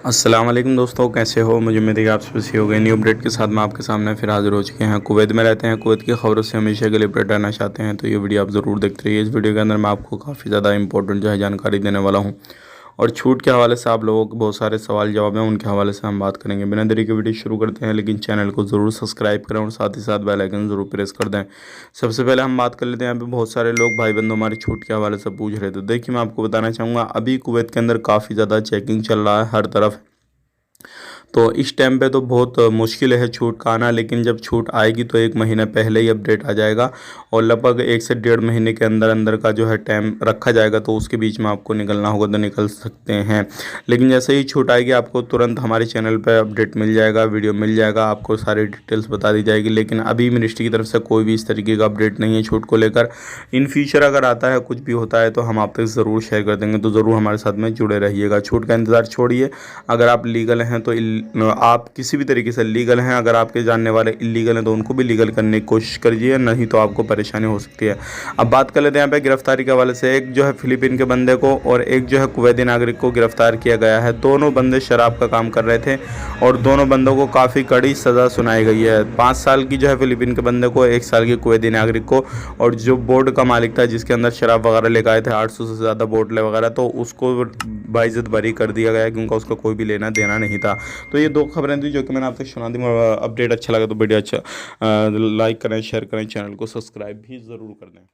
अस्सलाम वालेकुम दोस्तों, कैसे हो। मुझे उम्मीद है कि आप सभी हो गए। न्यू अपडेट के साथ मैं आपके सामने फिर हाजिर हो चुके हैं। कुवैत में रहते हैं, कुवैत की खबरों से हमेशा के लिए अपडेट रहना चाहते हैं तो ये वीडियो आप ज़रूर देखते रहिए। इस वीडियो के अंदर मैं आपको काफ़ी ज़्यादा इंपॉर्टेंट जानकारी देने वाला हूँ और छूट के हवाले से आप लोगों के बहुत सारे सवाल जवाब हैं, उनके हवाले से हम बात करेंगे। बिना देरी के वीडियो शुरू करते हैं, लेकिन चैनल को ज़रूर सब्सक्राइब करें और साथ ही साथ बेल आइकन ज़रूर प्रेस कर दें। सबसे पहले हम बात कर लेते हैं। यहाँ पे बहुत सारे लोग भाई बंधु हमारे छूट के हवाले से पूछ रहे थे। देखिए, मैं आपको बताना चाहूँगा, अभी कुवैत के अंदर काफ़ी ज़्यादा चेकिंग चल रहा है हर तरफ। तो इस टाइम पे तो बहुत मुश्किल है छूट का आना, लेकिन जब छूट आएगी तो एक महीना पहले ही अपडेट आ जाएगा और लगभग 1 से 1.5 महीने के अंदर अंदर का टाइम रखा जाएगा। तो उसके बीच में आपको निकलना होगा तो निकल सकते हैं। लेकिन जैसे ही छूट आएगी आपको तुरंत हमारे चैनल पर अपडेट मिल जाएगा, वीडियो मिल जाएगा, आपको सारी डिटेल्स बता दी जाएगी। लेकिन अभी मिनिस्ट्री की तरफ से कोई भी इस तरीके का अपडेट नहीं है छूट को लेकर। इन फ्यूचर अगर आता है, कुछ भी होता है तो हम आप तक ज़रूर शेयर कर देंगे, तो ज़रूर हमारे साथ में जुड़े रहिएगा। छूट का इंतज़ार छोड़िए। अगर आप लीगल हैं तो आप किसी भी तरीके से लीगल हैं, अगर आपके जानने वाले इलीगल हैं तो उनको भी लीगल करने की कोशिश करिए, नहीं तो आपको परेशानी हो सकती है। अब बात कर लेते हैं यहाँ पे गिरफ्तारी के हवाले से। एक फिलीपीन के बंदे को और एक कुवैती नागरिक को गिरफ्तार किया गया है। दोनों बंदे शराब का काम कर रहे थे और दोनों बंदों को काफ़ी कड़ी सज़ा सुनाई गई है। 5 साल की फिलीपीन के बंदे को, 1 साल की कुवैती नागरिक को, और जो बोर्ड का मालिक था जिसके अंदर शराब वगैरह लेकर आए थे 800 से ज़्यादा बोतलें वगैरह, तो उसको बाइज्जत बरी कर दिया गया क्योंकि उसका कोई भी लेना देना नहीं था। तो ये 2 खबरें थी जो कि मैंने आपसे सुना दी। अपडेट अच्छा लगा तो वीडियो लाइक करें, शेयर करें, चैनल को सब्सक्राइब भी ज़रूर कर दें।